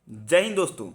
जय हिंद दोस्तों।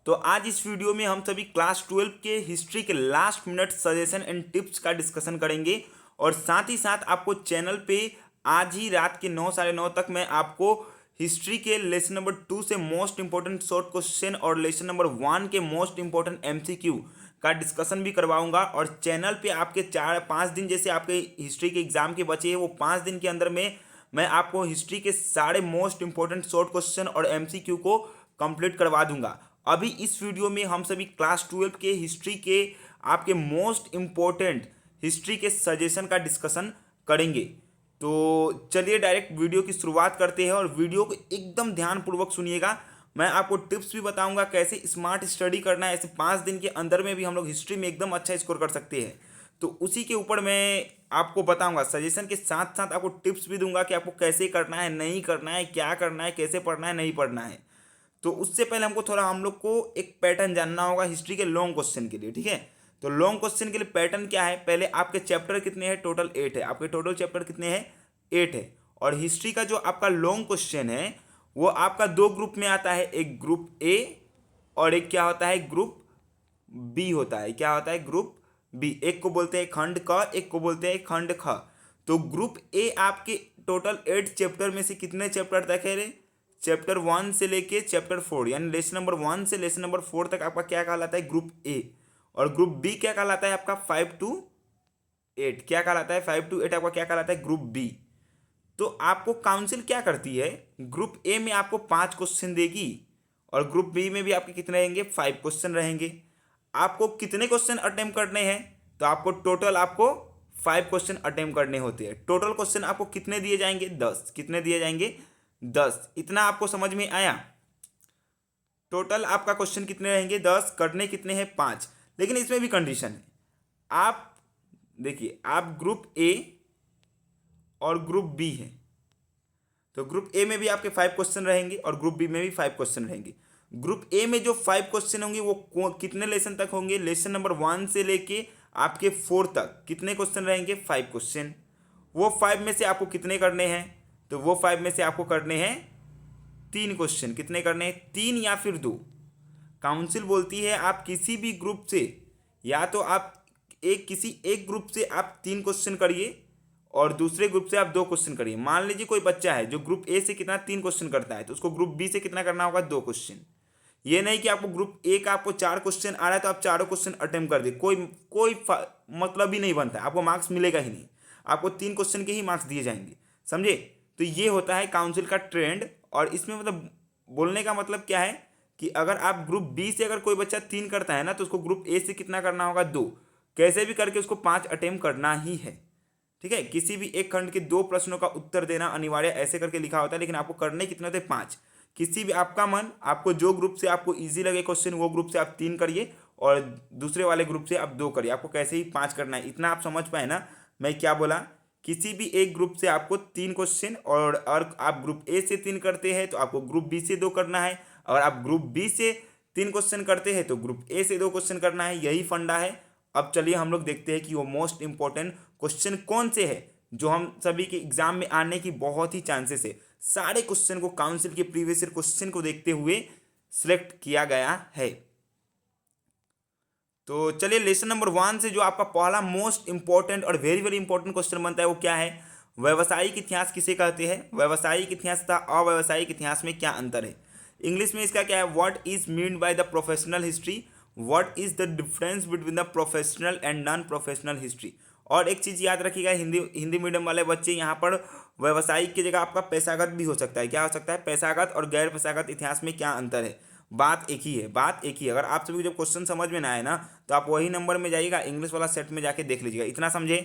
तो आज इस वीडियो में हम सभी क्लास 12 के हिस्ट्री के last minute suggestion and tips का डिस्कशन करेंगे और साथ ही साथ आपको चैनल पे आज ही रात के 9 साढ़े 9 तक मैं आपको हिस्ट्री के लेसन नंबर 2 से मोस्ट इंपॉर्टेंट शॉर्ट क्वेश्चन और लेसन नंबर 1 के मोस्ट इंपॉर्टेंट एमसीक्यू का डिस्कशन भी करवाऊंगा। और चैनल पे आपके 4-5 दिन जैसे आपके हिस्ट्री के एग्जाम के बचे हैं, वो 5 दिन के अंदर में मैं आपको हिस्ट्री के सारे मोस्ट इंपॉर्टेंट शॉर्ट क्वेश्चन और एमसीक्यू को कंप्लीट करवा दूंगा। अभी इस वीडियो में हम सभी क्लास 12 के हिस्ट्री के आपके मोस्ट इंपॉर्टेंट हिस्ट्री के सजेशन का डिस्कशन करेंगे। तो चलिए डायरेक्ट वीडियो की शुरुआत करते हैं और वीडियो को एकदम ध्यानपूर्वक सुनिएगा। मैं आपको टिप्स भी बताऊंगा कैसे स्मार्ट स्टडी करना है। ऐसे 5 दिन के अंदर में भी हम लोग हिस्ट्री में एकदम अच्छा स्कोर कर सकते हैं। तो उसी के ऊपर मैं आपको बताऊंगा, सजेशन के साथ साथ आपको टिप्स भी दूंगा कि आपको कैसे करना है, नहीं करना है, क्या करना है, कैसे पढ़ना है, नहीं पढ़ना है। तो उससे पहले हमको थोड़ा हम लोग को एक पैटर्न जानना होगा हिस्ट्री के लॉन्ग क्वेश्चन के लिए, ठीक है। तो लॉन्ग क्वेश्चन के लिए पैटर्न क्या है, पहले आपके चैप्टर कितने हैं, टोटल 8 है। आपके टोटल चैप्टर कितने हैं, 8 है। और हिस्ट्री का जो आपका लॉन्ग क्वेश्चन है वो आपका 2 ग्रुप में आता है, एक ग्रुप ए और एक क्या होता है, ग्रुप बी होता है। क्या होता है, ग्रुप बी। एक को बोलते हैं खंड क, एक को बोलते हैं खंड ख। तो ग्रुप ए आपके टोटल 8 चैप्टर में से कितने चैप्टर तक है रे, चैप्टर 1 से लेके चैप्टर 4, यानी लेसन नंबर 1 से लेसन नंबर 4 तक आपका क्या कहलाता है, ग्रुप ए। और ग्रुप बी क्या कहलाता है आपका 5 to 8। क्या कहलाता है, 5 to 8 आपका क्या कहलाता है, ग्रुप बी। तो आपको काउंसिल क्या करती है, ग्रुप ए में आपको 5 क्वेश्चन देगी और ग्रुप बी में भी आपके कितने रहेंगे, 5 क्वेश्चन रहेंगे। आपको कितने क्वेश्चन अटेम्प्ट करने हैं, तो आपको टोटल आपको 5 क्वेश्चन अटेम्प्ट करने होते हैं। टोटल क्वेश्चन आपको कितने दिए जाएंगे, 10। कितने दिए जाएंगे, 10। इतना आपको समझ में आया। टोटल आपका क्वेश्चन कितने रहेंगे, 10। करने कितने हैं, 5। लेकिन इसमें भी कंडीशन है। आप देखिए, आप ग्रुप ए और ग्रुप बी है, तो ग्रुप ए में भी आपके 5 क्वेश्चन रहेंगे और ग्रुप बी में भी 5 क्वेश्चन रहेंगे। ग्रुप ए में जो 5 क्वेश्चन होंगे वो कितने लेसन तक होंगे, लेसन नंबर 1 से लेके आपके 4 तक कितने क्वेश्चन रहेंगे, 5 क्वेश्चन। वो 5 में से आपको कितने करने हैं, तो वो 5 में से आपको करने हैं 3 क्वेश्चन। कितने करने हैं, 3 या फिर 2। काउंसिल बोलती है आप किसी भी ग्रुप से, या तो आप किसी एक ग्रुप से आप 3 क्वेश्चन करिए और दूसरे ग्रुप से आप 2 क्वेश्चन करिए। मान लीजिए कोई बच्चा है जो ग्रुप ए से कितना 3 क्वेश्चन करता है, तो उसको ग्रुप बी से कितना करना होगा, 2 क्वेश्चन। ये नहीं कि आपको ग्रुप ए का आपको 4 क्वेश्चन आ रहा है तो आप चारों क्वेश्चन अटेम्प्ट कर दे, कोई कोई मतलब ही नहीं बनता है, आपको मार्क्स मिलेगा ही नहीं। आपको 3 क्वेश्चन के ही मार्क्स दिए जाएंगे, समझे। तो ये होता है काउंसिल का ट्रेंड। और इसमें मतलब बोलने का मतलब क्या है कि अगर आप ग्रुप बी से अगर कोई बच्चा 3 करता है ना, तो उसको ग्रुप ए से कितना करना होगा, 2। कैसे भी करके उसको 5 अटेम्प्ट करना ही है, ठीक है। किसी भी एक खंड के 2 प्रश्नों का उत्तर देना अनिवार्य, ऐसे करके लिखा होता है, लेकिन आपको करने कितने होते हैं, 5। किसी भी आपका मन, आपको जो ग्रुप से आपको इजी लगे क्वेश्चन, वो ग्रुप से आप 3 करिए और दूसरे वाले ग्रुप से आप 2 करिए। आपको कैसे ही 5 करना है, इतना आप समझ पाए ना मैं क्या बोला। किसी भी एक ग्रुप से आपको 3 क्वेश्चन, और आप ग्रुप ए से 3 करते हैं तो आपको ग्रुप बी से 2 करना है। और आप ग्रुप बी से 3 क्वेश्चन करते हैं तो ग्रुप ए से 2 क्वेश्चन करना है। यही फंडा है। अब चलिए हम लोग देखते हैं कि वो मोस्ट इंपॉर्टेंट क्वेश्चन कौन से है जो हम सभी के एग्जाम में आने की बहुत ही चांसेस है। सारे क्वेश्चन को काउंसिल के प्रीवियस ईयर क्वेश्चन को देखते हुए सिलेक्ट किया गया है। तो चलिए लेसन नंबर 1 से जो आपका पहला मोस्ट इंपॉर्टेंट और वेरी वेरी इंपॉर्टेंट क्वेश्चन बनता है वो क्या है, व्यावसायिक इतिहास किसे कहते हैं। व्यावसायिक इतिहास तथा अव्यावसायिक इतिहास में क्या अंतर है। इंग्लिश में इसका क्या है, what is mean by the professional history, what is the difference between the professional and non professional history. और एक चीज़ याद रखिएगा, हिंदी हिंदी मीडियम वाले बच्चे, यहाँ पर व्यावसायिक की जगह आपका पेशागत भी हो सकता है। क्या हो सकता है, पेशागत और गैर पेशागत इतिहास में क्या अंतर है। बात एक ही है, बात एक ही है। अगर आप सभी को जब क्वेश्चन समझ में ना आए ना, तो आप वही नंबर में जाइएगा, इंग्लिश वाला सेट में जाके देख लीजिएगा। इतना समझे,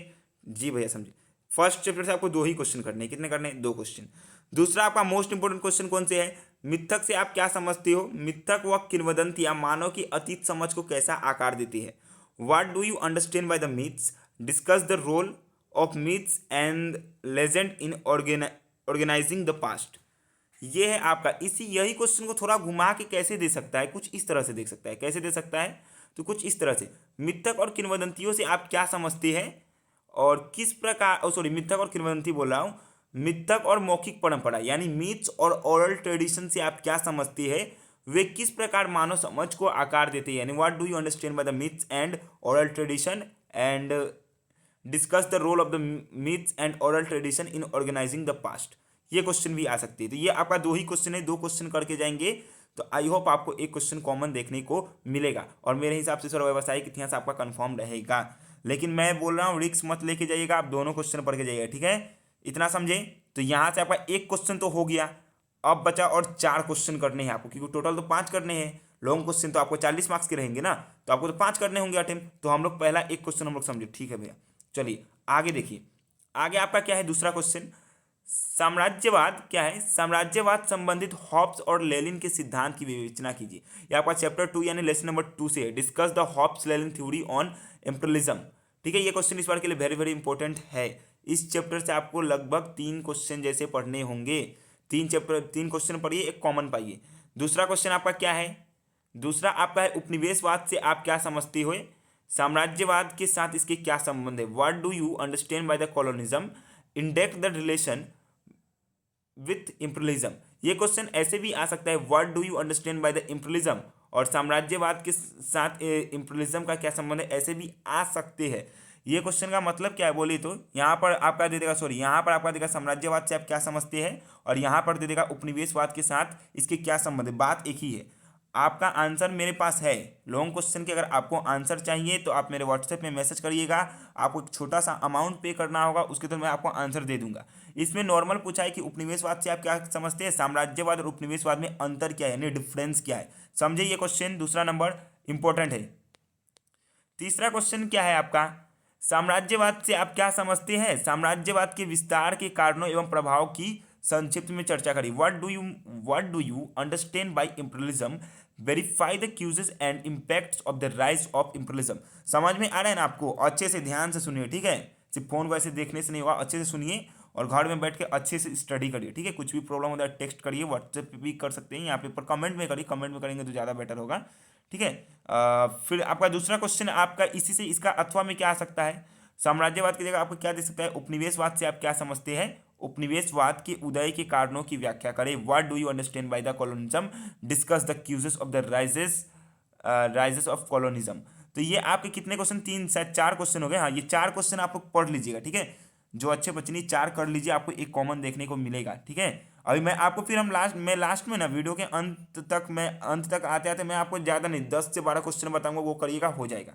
जी भैया समझे। फर्स्ट चैप्टर से आपको 2 ही क्वेश्चन करने हैं। कितने करने हैं, 2 क्वेश्चन। दूसरा आपका मोस्ट इंपोर्टेंट क्वेश्चन कौन से है, मिथक से आप क्या समझते हो। मिथक व किंवदंतियां मानव की अतीत समझ को कैसा आकार देती है। What do you understand by the myths, discuss the role of myths and legend in organising the past. ये है आपका। यही क्वेश्चन को थोड़ा घुमा के कैसे दे सकता है, कुछ इस तरह से देख सकता है। कैसे दे सकता है, तो कुछ इस तरह से, मिथक और किंवदंतियों से आप क्या समझते हैं और किस प्रकार, सॉरी मिथक और किंवदंती बोल रहा हूँ, मिथक और मौखिक परंपरा यानी मिथ्स और ओरल ट्रेडिशन से आप क्या समझते हैं, वे किस प्रकार मानव समझ को आकार देते हैं, यानी what do you understand by the myths and oral tradition, and discuss the role of the myths and oral tradition in organising the past. ये क्वेश्चन भी आ सकती है। तो ये आपका दो ही क्वेश्चन है, दो क्वेश्चन करके जाएंगे। तो आई होप आपको एक क्वेश्चन कॉमन देखने को मिलेगा, और मेरे हिसाब से सर व्यावसायिक इतिहास आपका कंफर्म रहेगा। लेकिन मैं बोल रहा हूँ रिस्क मत लेके जाइएगा, आप दोनों क्वेश्चन पढ़ के जाइएगा, ठीक है, इतना समझे। तो यहाँ से आपका एक क्वेश्चन तो हो गया, अब बचा और 4 क्वेश्चन करने हैं आपको, क्योंकि टोटल तो 5 करने हैं। लॉन्ग क्वेश्चन तो आपको 40 मार्क्स के रहेंगे ना, तो आपको तो 5 करने होंगे अटेम्प्ट। तो हम लोग पहला एक क्वेश्चन हम लोग समझे, ठीक है भैया। चलिए आगे देखिए, आगे आपका क्या है दूसरा क्वेश्चन। साम्राज्यवाद क्या है, साम्राज्यवाद संबंधित हॉब्स और लेनिन के सिद्धांत की विवेचना कीजिए। ये आपका चैप्टर 2 यानी लेसन नंबर 2 से है, discuss the Hobbes Lenin theory on imperialism. ठीक है, ये क्वेश्चन इस बार के लिए वेरी वेरी इंपॉर्टेंट है। इस चैप्टर से आपको लगभग 3 क्वेश्चन जैसे पढ़ने होंगे। 3 क्वेश्चन पढ़िए, एक कॉमन पाइए। दूसरा क्वेश्चन आपका क्या है, दूसरा आपका है उपनिवेशवाद से आप क्या समझते हो, साम्राज्यवाद के साथ इसके क्या संबंध है, what do you understand by the colonialism, index the relation with imperialism. ये क्वेश्चन ऐसे भी आ सकता है, what do you understand by the imperialism, और साम्राज्यवाद के साथ इम्पीरियलिज्म का क्या संबंध है, ऐसे भी आ सकते हैं। ये क्वेश्चन का मतलब क्या है बोलिए तो, यहाँ पर आपका दे देगा, सॉरी यहाँ पर आपका देगा साम्राज्यवाद से आप क्या समझते हैं, और यहाँ पर दे देगा उपनिवेशवाद के साथ इसके क्या संबंध है। बात एक ही है। आपका आंसर मेरे पास है लॉन्ग क्वेश्चन के। अगर आपको आंसर चाहिए तो आप मेरे व्हाट्सएप में मैसेज करिएगा, आपको एक छोटा सा अमाउंट पे करना होगा, उसके तो मैं आपको आंसर दे दूंगा। इसमें नॉर्मल पूछा है कि उपनिवेशवाद से आप क्या समझते हैं, साम्राज्यवाद और उपनिवेशवाद में अंतर क्या है, यानी डिफरेंस क्या है, समझे। ये क्वेश्चन दूसरा नंबर इंपॉर्टेंट है। तीसरा क्वेश्चन क्या है आपका, साम्राज्यवाद से आप क्या समझते हैं, साम्राज्यवाद के विस्तार के कारणों एवं प्रभाव की संक्षिप्त में चर्चा करिए। What do you understand by imperialism, verify the causes and impacts of the rise of imperialism. समझ में आ रहा है ना आपको, अच्छे से ध्यान से सुनिए, ठीक है, सिर्फ फोन वैसे देखने से नहीं होगा, अच्छे से सुनिए और घर में बैठ के अच्छे से स्टडी करिए, ठीक है। कुछ भी प्रॉब्लम होता है टेक्स्ट करिए, व्हाट्सएप पे भी कर सकते हैं, यहाँ पे पर कमेंट में करिए, कमेंट में करेंगे तो ज़्यादा बेटर होगा, ठीक है। फिर आपका दूसरा क्वेश्चन आपका इसी से इसका अथवा में क्या आ सकता है, साम्राज्यवाद की जगह आपको क्या दे सकता है, उपनिवेशवाद से आप क्या समझते हैं, उपनिवेशवाद के उदय के कारणों की व्याख्या करें। What do you understand by the colonialism, discuss the causes of the rises of colonialism. तो ये आपके कितने क्वेश्चन, 3 शायद 4 क्वेश्चन हो गए। हाँ, ये 4 क्वेश्चन आप लोग पढ़ लीजिएगा, ठीक है। जो अच्छे बच्चे नहीं 4 कर लीजिए, आपको एक कॉमन देखने को मिलेगा, ठीक है। अभी मैं आपको फिर हम लास्ट में ना वीडियो के अंत तक आते आते मैं आपको ज़्यादा नहीं 10 से 12 क्वेश्चन बताऊंगा, वो करिएगा, हो जाएगा।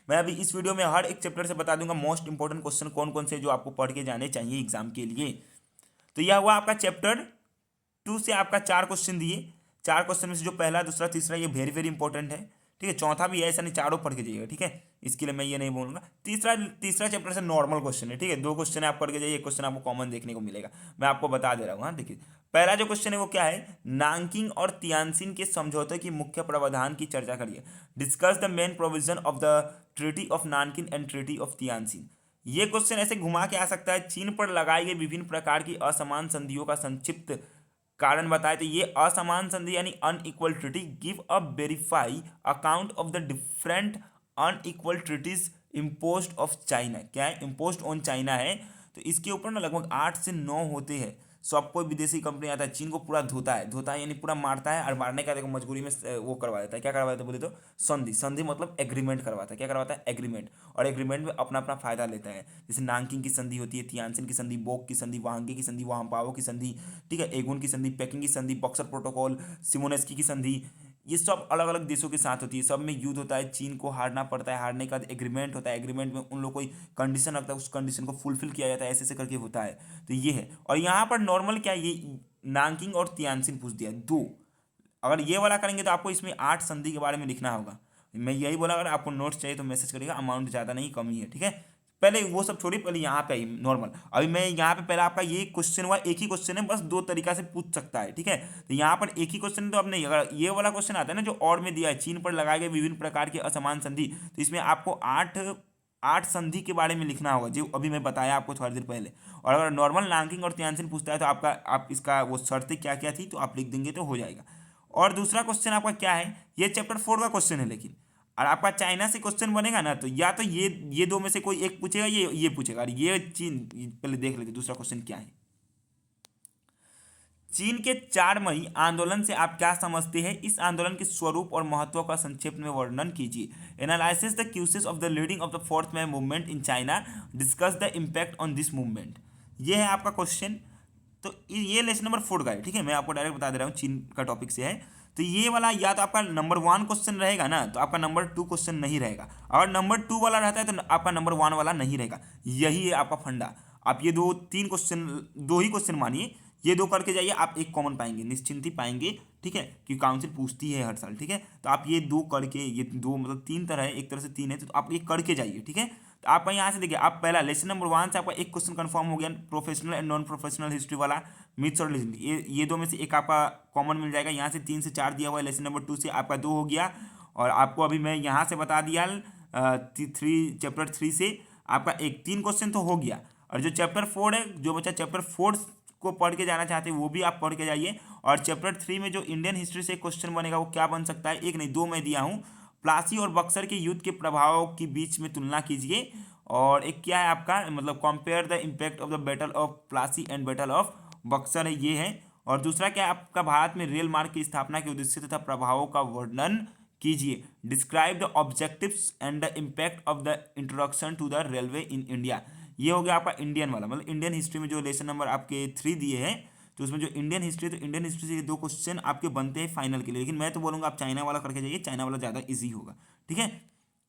मैं अभी इस वीडियो में हर एक चैप्टर से बता दूंगा मोस्ट इंपॉर्टेंट क्वेश्चन कौन कौन से जो आपको पढ़ के जाने चाहिए एग्जाम के लिए। तो यह हुआ आपका चैप्टर 2 से आपका 4 क्वेश्चन दिए। 4 क्वेश्चन में से जो पहला दूसरा तीसरा ये वेरी वेरी इंपॉर्टेंट है, ठीक है। चौथा भी है, ऐसा नहीं, चारों पढ़ के जाइएगा, ठीक है। इसके लिए मैं ये नहीं बोलूँगा। तीसरा चैप्टर से नॉर्मल क्वेश्चन है, ठीक है। 2 क्वेश्चन आप पढ़ के जाइए, एक क्वेश्चन आपको कॉमन देखने को मिलेगा, मैं आपको बता दे रहा हूँ। हाँ देखिए, पहला जो क्वेश्चन है वो क्या है, नानकिंग और तियानसिन के समझौते की मुख्य प्रावधान की चर्चा करिए। Discuss the main provision of the treaty of Nanking and treaty of Tientsin. ये क्वेश्चन ऐसे घुमा के आ सकता है, चीन पर लगाई गई विभिन्न प्रकार की असमान संधियों का संक्षिप्त कारण बताए। तो ये असमान संधि यानी unequal treaty, give a verify account of the different unequal treaties imposed of China. क्या है, इम्पोज्ड ऑन चाइना है। तो इसके ऊपर ना लगभग 8 से 9 होते हैं। सब कोई विदेशी कंपनी आता है, चीन को पूरा धोता है यानी पूरा मारता है, और मारने का देखो मजबूरी में वो करवा देता है। क्या करवा देता है बोले तो संधि मतलब एग्रीमेंट करवाता है। क्या करवाता है, एग्रीमेंट, और एग्रीमेंट में अपना अपना फायदा लेता है। जैसे नानकिंग की संधि होती है, तियानसिन की संधि, बोक की संधि, वांगे की संधि, वाहपाओ की संधि, ठीक है, एगुन की संधि, पेकिंग की संधि, बक्सर प्रोटोकॉल, सिमोनेस्की की संधि। ये सब अलग अलग देशों के साथ होती है, सब में युद्ध होता है, चीन को हारना पड़ता है, हारने के बाद एग्रीमेंट होता है, एग्रीमेंट में उन लोग कोई कंडीशन रखता है, उस कंडीशन को फुलफिल किया जाता है, ऐसे ऐसे करके होता है। तो ये है, और यहाँ पर नॉर्मल क्या है, ये नानकिंग और तियानसिन पूछ दिया 2। अगर ये वाला करेंगे तो आपको इसमें 8 संधि के बारे में लिखना होगा। मैं यही बोला, अगर आपको नोट्स चाहिए तो मैसेज करिएगा, अमाउंट ज़्यादा नहीं कम ही है, ठीक है। पहले वो सब छोड़िए, पहले यहाँ पे आई नॉर्मल। अभी मैं यहाँ पे पहले आपका ये क्वेश्चन हुआ, एक ही क्वेश्चन है, बस 2 तरीका से पूछ सकता है, ठीक है। तो यहाँ पर एक ही क्वेश्चन तो अब नहीं, अगर ये वाला क्वेश्चन आता है ना जो और में दिया है, चीन पर लगाए गए विभिन्न प्रकार के असमान संधि, तो इसमें आपको 8 संधि के बारे में लिखना होगा, जो अभी मैं बताया आपको थोड़ी देर पहले। और अगर नॉर्मल नानकिंग और तियानसिन पूछता है तो आप इसका वो शर्तें क्या क्या थी तो आप लिख देंगे तो हो जाएगा। और दूसरा क्वेश्चन आपका क्या है, ये चैप्टर 4 का क्वेश्चन है, लेकिन और आपका चाइना से क्वेश्चन बनेगा ना, तो या तो ये 2 में से कोई एक पूछेगा, ये पूछेगा, और ये चीन। पहले देख लेते दूसरा क्वेश्चन क्या है। चीन के 4 मई आंदोलन से आप क्या समझते हैं? इस आंदोलन के स्वरूप और महत्व का संक्षेप में वर्णन कीजिए। Analysis the causes of the leading of the fourth May movement in China, discuss the impact on this movement. ये है आपका क्वेश्चन। तो ये लेसन नंबर 4 का है, ठीक है, मैं आपको डायरेक्ट बता दे रहा हूँ, चीन का टॉपिक से है। तो ये वाला या तो आपका नंबर 1 क्वेश्चन रहेगा ना, तो आपका नंबर 2 क्वेश्चन नहीं रहेगा। अगर नंबर 2 वाला रहता है तो आपका नंबर 1 वाला नहीं रहेगा। यही है आपका फंडा। आप ये 2-3 क्वेश्चन, 2 ही क्वेश्चन मानिए, ये 2 करके जाइए, आप एक कॉमन पाएंगे, निश्चिंत ही पाएंगे, ठीक है, क्योंकि काउंसिल पूछती है हर साल, ठीक है। तो आप ये 2 करके, ये 2 मतलब 3 तरह है, एक तरह से 3 है, तो आप ये करके जाइए, ठीक है। तो आप यहाँ से देखिए, आप पहला लेसन नंबर 1 से आपका एक क्वेश्चन कंफर्म हो गया, professional and non professional history वाला, मिथ्स और लेजेंड, ये 2 में से एक आपका कॉमन मिल जाएगा। यहाँ से 3 से 4 दिया हुआ है, लेसन नंबर 2 से आपका 2 हो गया। और आपको अभी मैं यहाँ से बता दिया, चैप्टर 3 से आपका एक 3 क्वेश्चन तो हो गया। और जो चैप्टर 4 है, जो बच्चा चैप्टर 4 को पढ़ के जाना चाहते हैं वो भी आप पढ़ के जाइए। और चैप्टर 3 में जो इंडियन हिस्ट्री से क्वेश्चन बनेगा वो क्या बन सकता है? एक नहीं, 2 मैं दिया हूँ, प्लासी और बक्सर के युद्ध के प्रभावों के बीच में तुलना कीजिए। और एक क्या है आपका, मतलब compare the impact of the battle of Plassey and battle of Buxar है, ये है। और दूसरा क्या है आपका, भारत में रेल मार्ग की स्थापना के उद्देश्य तथा प्रभावों का वर्णन कीजिए। Describe the objectives and the impact of the introduction to the railway in India. ये हो गया आपका इंडियन वाला, मतलब इंडियन हिस्ट्री में जो लेसन नंबर आपके 3 दिए हैं, तो उसमें जो इंडियन हिस्ट्री, तो इंडियन हिस्ट्री से 2 क्वेश्चन आपके बनते हैं फाइनल के लिए। लेकिन मैं तो बोलूँगा आप चाइना वाला करके जाइए, चाइना वाला ज़्यादा ईजी होगा, ठीक है।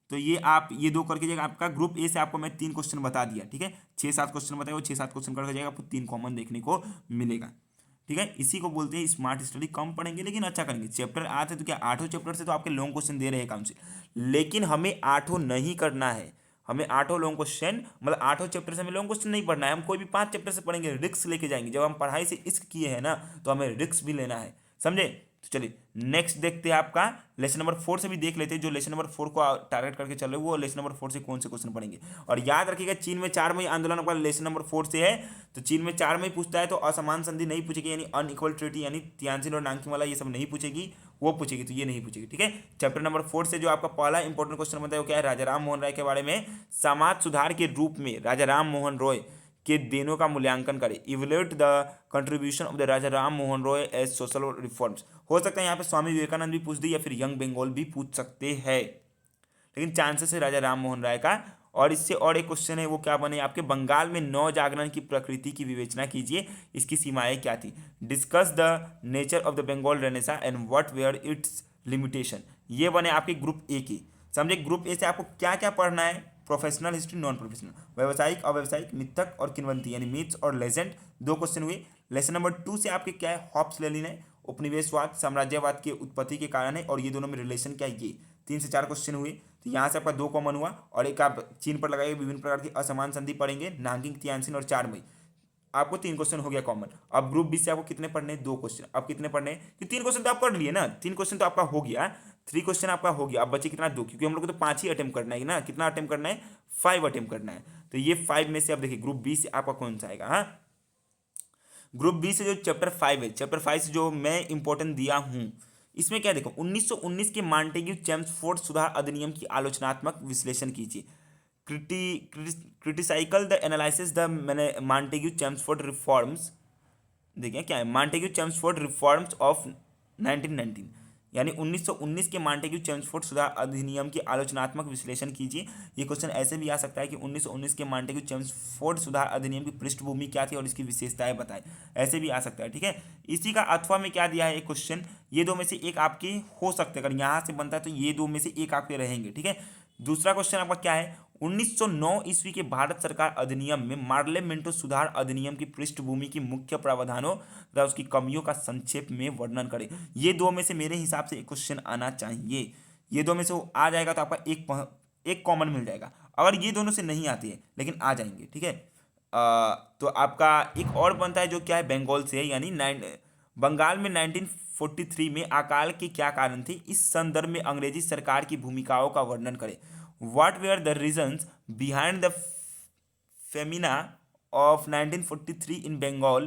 तो ये आप ये 2 करके जाएगा। आपका ग्रुप ए से आपको मैं 3 क्वेश्चन बता दिया, ठीक है, 6-7 क्वेश्चन बताए, वो 6-7 क्वेश्चन करके जाएगा, आपको 3 कॉमन देखने को मिलेगा, ठीक है। इसी को बोलते हैं स्मार्ट स्टडी। कम पढ़ेंगे लेकिन अच्छा करेंगे। चैप्टर 8 है तो क्या 8 चैप्टर से तो आपके लॉन्ग क्वेश्चन दे रहे हैं काउंसिल, लेकिन हमें 8 नहीं करना है। हमें 8 लॉन्ग क्वेश्चन, मतलब 8 चैप्टर से हमें लॉन्ग क्वेश्चन नहीं पढ़ना है। हम कोई भी 5 चैप्टर से पढ़ेंगे, रिस्क लेके जाएंगे। जब हम पढ़ाई से इश्क किए हैं ना, तो हमें रिस्क भी लेना है, समझे। तो चलिए नेक्स्ट देखते हैं आपका लेसन नंबर 4 से भी देख लेते हैं। जो लेसन नंबर 4 को टारगेट करके चल रहे हो, वो लेसन नंबर 4 से कौन से क्वेश्चन पढ़ेंगे। और याद रखिएगा, चीन में 4 मई आंदोलन आपका लेसन नंबर 4 से है। तो चीन में 4 मई पूछता है तो असमान संधि नहीं पूछेगी, यानी अनइक्वल ट्रीटी, यानी तियानजिन और नानकिंग वाला ये सब नहीं पूछेगी, वो पूछेगी, तो ये नहीं पूछेगी, ठीक है। चैप्टर नंबर 4 से जो आपका पहला इंपॉर्टेंट क्वेश्चन बनता है वो क्या है? राजा राम मोहन राय के बारे में। समाज सुधार के रूप में राजा राम मोहन रॉय के देनों का मूल्यांकन करें। Evaluate the contribution of the Raja Ram Mohan Roy as social reforms. हो सकता है यहाँ पे स्वामी विवेकानंद भी पूछ दे, या फिर यंग बंगाल भी पूछ सकते हैं, लेकिन चांसेस है राजा राम मोहन राय का। और इससे और एक क्वेश्चन है, वो क्या बने आपके, बंगाल में नव जागरण की प्रकृति की विवेचना कीजिए, इसकी सीमाएं क्या थी। Discuss the nature of the Bengal renaissance and what were its limitation. ये बने आपके ग्रुप ए की। समझे, ग्रुप ए से आपको क्या क्या पढ़ना है? प्रोफेशनल हिस्ट्री, नॉन प्रोफेशनल, व्यावसायिक, अव्यवसायिक, मिथक और किंवदंती, यानी मिथ्स और लेजेंड, 2 क्वेश्चन हुए। लेसन नंबर 2 से आपके क्या है? हॉब्स लेनिन है, उपनिवेशवाद, साम्राज्यवाद के उत्पत्ति के कारण है, और ये दोनों में रिलेशन क्या है, ये 3 से 4 क्वेश्चन हुए। तो यहाँ से आपका 2 कॉमन हुआ, और एक आप चीन पर लगाइए, विभिन्न प्रकार की असमान संधि पढ़ेंगे, नानकिंग, तियानजिन और 4 मई, आपको 3 क्वेश्चन हो गया कॉमन। अब ग्रुप बी से आपको कितने पढ़ने? 2 क्वेश्चन। अब कितने पढ़ने? कि 3 क्वेश्चन तो आप कर लिए ना, 3 क्वेश्चन तो आपका हो गया, 3 क्वेश्चन आपका हो गया। अब बचे कितना? 2, क्योंकि हम लोग को तो 5 ही अटेम्प्ट करना है ना। कितना अटेम्प्ट करना है? 5 अटेम्प्ट करना है। तो ये 5 में से अब देखिए ग्रुप बी से आपका कौन सा आएगा। हाँ, ग्रुप बी से जो चैप्टर 5 है, चैप्टर 5 से जो मैं इंपॉर्टेंट दिया हूँ, इसमें क्या देखो, 1919 के मॉन्टेग्यू चेम्सफोर्ड सुधार अधिनियम की आलोचनात्मक विश्लेषण कीजिए। क्रिटिसाइकल द एनालिसिस द मैंने मॉन्टेग्यू चेम्सफोर्ड रिफॉर्म्स। देखिए क्या है, मॉन्टेग्यू चेम्सफोर्ड रिफॉर्म्स ऑफ 1919, यानी 1919 के मॉन्टेग्यू चेम्सफोर्ड सुधार अधिनियम की आलोचनात्मक विश्लेषण कीजिए। ये क्वेश्चन ऐसे भी आ सकता है कि 1919 के मॉन्टेग्यू चेम्सफोर्ड सुधार अधिनियम की पृष्ठभूमि क्या थी और इसकी विशेषताएं बताएं, ऐसे भी आ सकता है, ठीक है। इसी का अथवा में क्या दिया है एक क्वेश्चन, ये 2 में से एक आपके हो सकते हैं। अगर यहाँ से बनता है तो ये 2 में से एक आपके रहेंगे, ठीक है। दूसरा क्वेश्चन आपका क्या है, 1909 ईस्वी के भारत सरकार अधिनियम में पार्लियामेंटो सुधार अधिनियम की पृष्ठभूमि की मुख्य प्रावधानों तथा उसकी कमियों का संक्षेप में वर्णन करें। ये 2 में से मेरे हिसाब से एक क्वेश्चन आना चाहिए। ये 2 में से आ जाएगा तो आपका एक कॉमन मिल जाएगा। अगर ये दोनों से नहीं आती है लेकिन आ जाएंगे, ठीक है। तो आपका एक और बनता है जो क्या है, बंगाल से है, यानी बंगाल में 1943 में अकाल के क्या कारण थे, इस संदर्भ में अंग्रेजी सरकार की भूमिकाओं का वर्णन करें। What were the reasons behind the famine of 1943 in Bengal?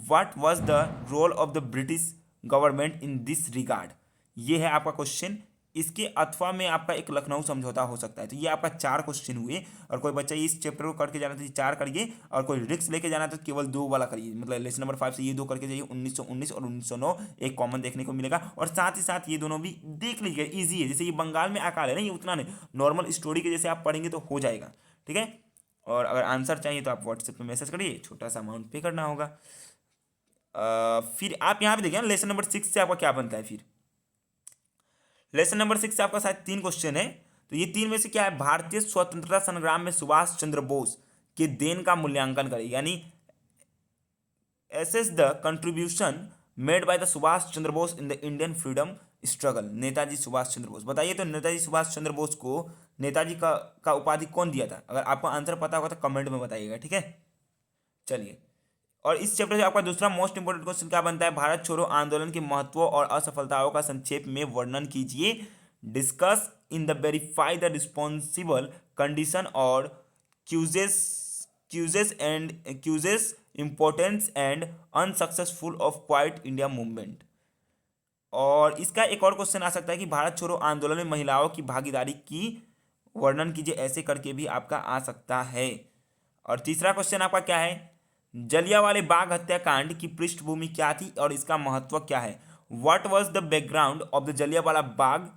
What was the role of the British government in this regard? ये है आपका क्वेश्चन इसके अथवा में आपका एक लखनऊ समझौता हो सकता है। तो ये आपका 4 क्वेश्चन हुए, और कोई बच्चा इस चैप्टर को करके जाना तो 4 करिए, और कोई रिक्स लेके जाना तो केवल 2 वाला करिए, मतलब लेसन नंबर 5 से ये 2 करके जाइए। 1919 और 1909 एक कॉमन देखने को मिलेगा, और साथ ही साथ ये दोनों भी देख लीजिएगा, ईजी है। जैसे ये बंगाल में अकाल है ना, ये उतना नहीं, नॉर्मल स्टोरी के जैसे आप पढ़ेंगे तो हो जाएगा, ठीक है। और अगर आंसर चाहिए तो आप व्हाट्सएप पे मैसेज करिए, छोटा सा अमाउंट पे करना होगा। फिर आप यहाँ पे देखिए ना, लेसन नंबर 6 से आपका क्या बनता है। फिर लेसन नंबर 6 से आपका शायद 3 क्वेश्चन है। तो ये 3 में से क्या है, भारतीय स्वतंत्रता संग्राम में सुभाष चंद्र बोस के देन का मूल्यांकन करें, यानी assess the contribution made by the Subhash Chandra Bose in the Indian freedom struggle. Netaji Subhash Chandra Bose बताइए, तो नेताजी सुभाष चंद्र बोस को नेताजी का उपाधि कौन दिया था? अगर आपको आंसर पता होगा तो कमेंट में बताइएगा, ठीक है। चलिए, और इस चैप्टर से आपका दूसरा मोस्ट इंपोर्टेंट क्वेश्चन क्या बनता है, भारत छोड़ो आंदोलन के महत्व और असफलताओं का संक्षेप में वर्णन कीजिए। Discuss in the verify the responsible condition और causes importance and unsuccessful of quit India movement. और इसका एक और क्वेश्चन आ सकता है कि भारत छोड़ो आंदोलन में महिलाओं की भागीदारी की वर्णन कीजिए, ऐसे करके भी आपका आ सकता है। और तीसरा क्वेश्चन आपका क्या है, जलियांवाले बाग हत्याकांड की पृष्ठभूमि क्या थी और इसका महत्व क्या है। What was the background of the Jallianwala Bagh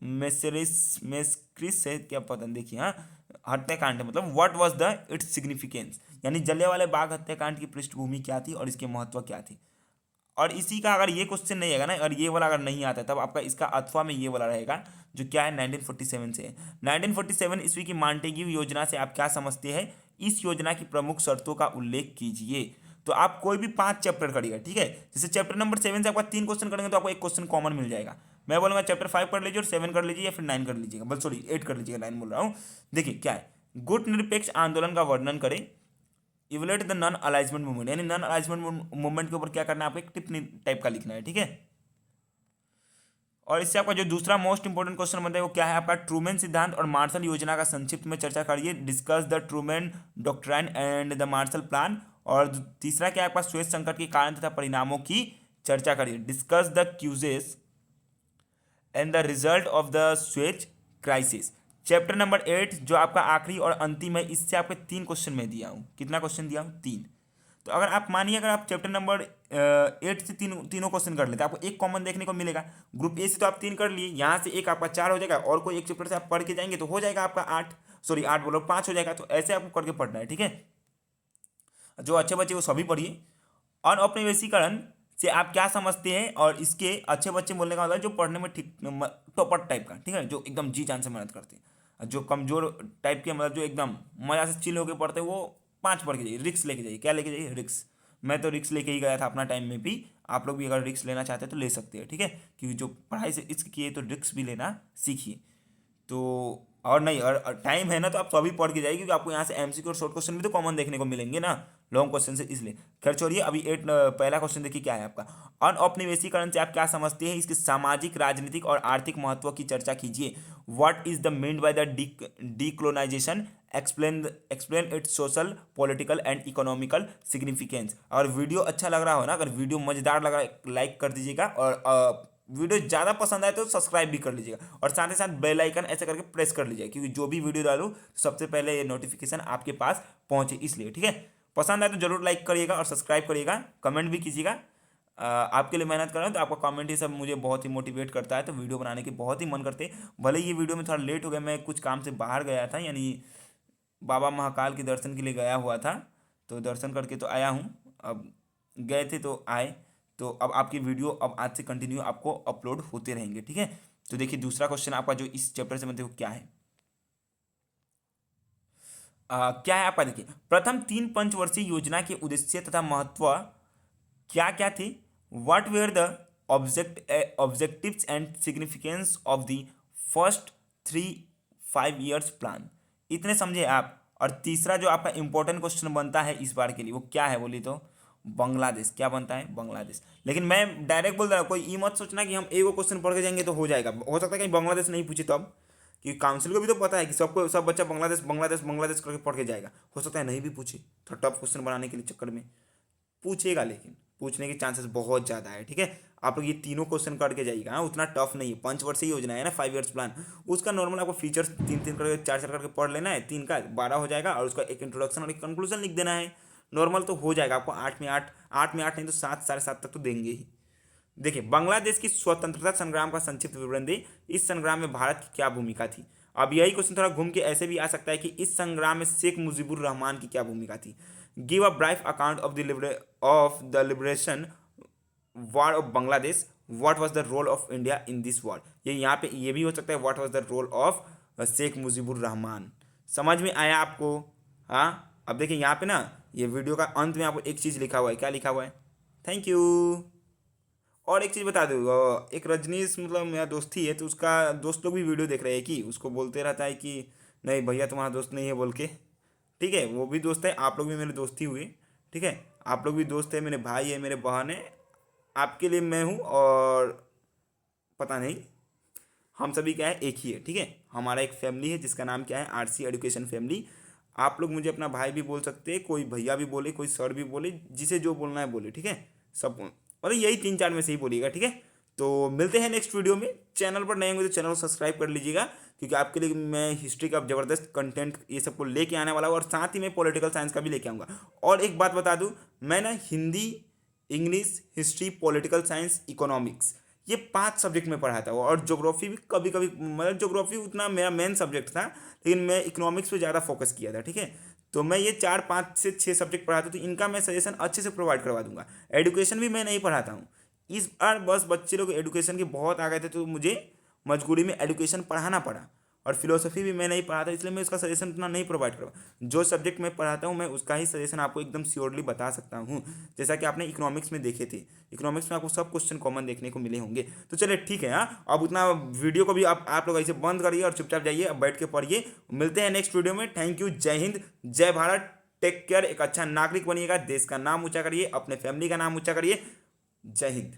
massacre है, क्या पता नहीं, देखिए हाँ, हत्याकांड मतलब what was the its significance, यानी जलियांवाले बाग हत्याकांड की पृष्ठभूमि क्या थी और इसके महत्व क्या थी। और इसी का अगर ये क्वेश्चन नहीं आएगा ना, और ये वाला अगर नहीं आता तब आपका इसका अथवा में ये वाला रहेगा, जो क्या है 1947 से है। 1947 ईस्वी की मॉन्टेग्यू योजना से आप क्या समझते हैं, इस योजना की प्रमुख शर्तों का उल्लेख कीजिए। तो आप कोई भी 5 चैप्टर करिएगा, ठीक है। जैसे चैप्टर नंबर 7 से आपका 3 क्वेश्चन करेंगे तो आपको एक क्वेश्चन कॉमन मिल जाएगा। मैं बोलूँगा चैप्टर 5 कर लीजिए और 7 कर लीजिए, या फिर 9 कर लीजिएगा, बस सॉरी 8 कर लीजिएगा, 9 बोल रहा हूँ। देखिए क्या है, गुट निरपेक्ष आंदोलन का वर्णन करें। इवलेट द नॉन अलाइजमेंट मूवमेंट, यानी नॉन अलाइजमेंट मूवमेंट के ऊपर क्या करना है, आपको एक टिप्पणी टाइप का लिखना है, ठीक है। और इससे आपका जो दूसरा मोस्ट इंपोर्टेंट क्वेश्चन बनता है वो क्या है आपका, ट्रूमैन सिद्धांत और मार्शल योजना का संक्षिप्त में चर्चा करिए। Discuss the Truman doctrine and the Marshall plan. और तीसरा क्या है आपका, स्वेज संकट के कारण तथा परिणामों की चर्चा करिए। Discuss the causes and the result of the Suez crisis. Chapter number 8 जो आपका आखिरी और अंतिम है, इससे आपके 3 क्वेश्चन मैं दिया हूँ। कितना क्वेश्चन दिया हूँ, 3। तो अगर आप मानिए, अगर आप चैप्टर नंबर 8 से तीनों क्वेश्चन कर लेते हैं, आपको एक कॉमन देखने को मिलेगा। ग्रुप ए से तो आप 3 कर लिए, यहाँ से एक आपका 4 हो जाएगा, और कोई एक चैप्टर से आप पढ़ के जाएंगे तो हो जाएगा आपका 8 बोलो 5 हो जाएगा। तो ऐसे आपको करके पढ़ना है, ठीक है। जो अच्छे बच्चे वो सभी पढ़िए। अनौपनिवेशीकरण से आप क्या समझते हैं, और इसके अच्छे बच्चे बोलने का मतलब जो पढ़ने में ठीक टॉपर टाइप का, ठीक है, जो एकदम जी जान से मेहनत करते हैं। जो कमजोर टाइप के, मतलब जो एकदम मजा से चिल होकर पढ़ते हैं, वो 5 पढ़ के जाइए। रिक्स लेके जाइए, क्या लेके जाइए, रिक्स। मैं तो रिक्स लेके ही गया था अपना टाइम में भी, आप लोग भी अगर रिक्स लेना चाहते हैं तो ले सकते हैं, ठीक है। क्योंकि जो पढ़ाई से इश्क किए तो रिक्स भी लेना सीखिए। तो और नहीं, और टाइम है ना तो आप सभी पढ़ के जाइए, क्योंकि आपको यहाँ से एमसीक्यू और शॉर्ट क्वेश्चन भी तो कॉमन देखने को मिलेंगे ना, लॉन्ग क्वेश्चन से, इसलिए। खैर छोड़िए, अभी पहला क्वेश्चन देखिए क्या है आपका, अनौपनिवेशीकरण से आप क्या समझते हैं, इसके सामाजिक, राजनीतिक और आर्थिक महत्व की चर्चा कीजिए। What is the mean by the decolonisation, explain it's social, political and economical significance. और वीडियो अच्छा लग रहा हो ना, अगर वीडियो मजेदार लग रहा है लाइक कर दीजिएगा, और वीडियो ज़्यादा पसंद आए तो सब्सक्राइब भी कर लीजिएगा, और साथ ही साथ बेल आइकन ऐसे करके प्रेस कर लीजिएगा, क्योंकि जो भी वीडियो डालूँ सबसे पहले ये नोटिफिकेशन आपके पास पहुंचे, इसलिए, ठीक है। पसंद आए तो जरूर लाइक करिएगा और सब्सक्राइब करिएगा, कमेंट भी कीजिएगा। आपके लिए मेहनत कर रहा हूँ तो आपका कमेंट ही सब मुझे बहुत ही मोटिवेट करता है, तो वीडियो बनाने के बहुत ही मन करते हैं। भले ये वीडियो में थोड़ा लेट हो गया, मैं कुछ काम से बाहर गया था, यानी बाबा महाकाल के दर्शन के लिए गया हुआ था, तो दर्शन करके तो आया हूँ। अब गए थे तो आए, तो अब आपकी वीडियो अब आज से कंटिन्यू आपको अपलोड होते रहेंगे, ठीक है। तो देखिए दूसरा क्वेश्चन आपका जो इस चैप्टर से मतलब क्या है, क्या है आपका, देखिए प्रथम 3 पंचवर्षीय योजना के उद्देश्य तथा महत्व क्या क्या थे। What were the objectives and significance of the first 3-5 years plan, इतने समझे आप। और तीसरा जो आपका इंपॉर्टेंट क्वेश्चन बनता है इस बार के लिए, वो क्या है बोली तो, बांग्लादेश। क्या बनता है, बांग्लादेश। लेकिन मैं डायरेक्ट बोल रहा हूँ, कोई ये मत सोचना कि हम एक क्वेश्चन पढ़ के जाएंगे तो हो जाएगा, हो सकता है कहीं बांग्लादेश नहीं पूछे तो, अब क्योंकि काउंसिल को भी तो पता है कि सबको सब बच्चा बांग्लादेश बांग्लादेश बांग्लादेश करके पढ़ के जाएगा, हो सकता है नहीं भी पूछे, थोड़ा टफ क्वेश्चन बनाने के लिए चक्कर में पूछेगा, लेकिन पूछने के चांसेस बहुत ज़्यादा है, ठीक है। आप लोग ये तीनों क्वेश्चन करके जाइएगा। हाँ, उतना टफ नहीं है, पंचवर्षीय योजना है ना, 5 ईयर्स प्लान। उसका नॉर्मल आपको फीचर्स 3-3 करके 4-4 करके पढ़ लेना है, 3 का 12 हो जाएगा, और उसका एक इंट्रोडक्शन और एक कंक्लूजन लिख देना है। नॉर्मल तो हो जाएगा आपको 8 नहीं तो 7 7.5 तक तो देंगे ही। देखिए, बांग्लादेश की स्वतंत्रता संग्राम का संक्षिप्त विवरण दे। इस संग्राम में भारत की क्या भूमिका थी। अब यही क्वेश्चन थोड़ा घूम के ऐसे भी आ सकता है कि इस संग्राम में शेख मुजीबुर रहमान की क्या भूमिका थी। Give a brief account of the liberation war of Bangladesh. What was the role of India in this war. ये यहाँ पे ये भी हो सकता है, what was the role of Sheikh Mujibur Rahman. समझ में आया आपको। हाँ, अब देखिए यहाँ पे ना, ये वीडियो का अंत में आपको एक चीज़ लिखा हुआ है। क्या लिखा हुआ है? Thank you. और एक चीज़ बता दूँ, एक रजनीश मतलब मेरा दोस्त ही है, तो उसका दोस्त लोग भी वीडियो देख रहे हैं कि उसको बोलते रहता है कि नहीं भैया तुम्हारा दोस्त नहीं है बोल के। ठीक है, वो भी दोस्त है, आप लोग भी मेरे दोस्त ही हुए। ठीक है, आप लोग भी दोस्त है, मेरे भाई है, मेरे बहन है, आपके लिए मैं हूँ। और पता नहीं, हम सभी क्या है, एक ही है। ठीक है, हमारा एक फैमिली है जिसका नाम क्या है, आरसी एजुकेशन फैमिली। आप लोग मुझे अपना भाई भी बोल सकते हैं, कोई भैया भी बोले, कोई सर भी बोले, जिसे जो बोलना है बोले। ठीक है, सब मतलब यही 3-4 में से ही बोलिएगा। ठीक है, तो मिलते हैं नेक्स्ट वीडियो में। चैनल पर नए होंगे तो चैनल को सब्सक्राइब कर लीजिएगा, क्योंकि आपके लिए मैं हिस्ट्री का ज़बरदस्त कंटेंट ये सबको लेके आने वाला हूँ, और साथ ही मैं पॉलिटिकल साइंस का भी लेके आऊँगा। और एक बात बता दूँ, मैं ना Hindi, English, history, political science, economics, ये 5 सब्जेक्ट में पढ़ाता हूँ। और ज्योग्राफी भी कभी कभी, मतलब ज्योग्राफी उतना मेरा मेन सब्जेक्ट था, लेकिन मैं इकोनॉमिक्स पे ज़्यादा फोकस किया था। ठीक है, तो मैं ये 4-5 से 6 सब्जेक्ट पढ़ाता हूँ, तो इनका मैं सजेशन अच्छे से प्रोवाइड करवा दूंगा। एजुकेशन भी मैं नहीं पढ़ाता हूँ। इस बार बस बच्चे लोग एजुकेशन के बहुत आ गए थे, तो मुझे मजबूरी में एजुकेशन पढ़ाना पड़ा। और फिलोसफी भी मैं नहीं पढ़ाता, इसलिए मैं उसका सजेशन उतना नहीं प्रोवाइड करवा। जो सब्जेक्ट मैं पढ़ाता हूँ, मैं उसका ही सजेशन आपको एकदम श्योरली बता सकता हूँ। जैसा कि आपने इकोनॉमिक्स में देखे थे, इकोनॉमिक्स में आपको सब क्वेश्चन कॉमन देखने को मिले होंगे। तो चलिए ठीक है। हाँ, अब उतना वीडियो को भी आप लोग ऐसे बंद करिए और चुपचाप जाइए, अब बैठ के पढ़िए। मिलते हैं नेक्स्ट वीडियो में। Thank you. जय हिंद, जय भारत। Take care. एक अच्छा नागरिक बनिएगा, देश का नाम ऊंचा करिए, अपने फैमिली का नाम ऊंचा करिए। जय हिंद।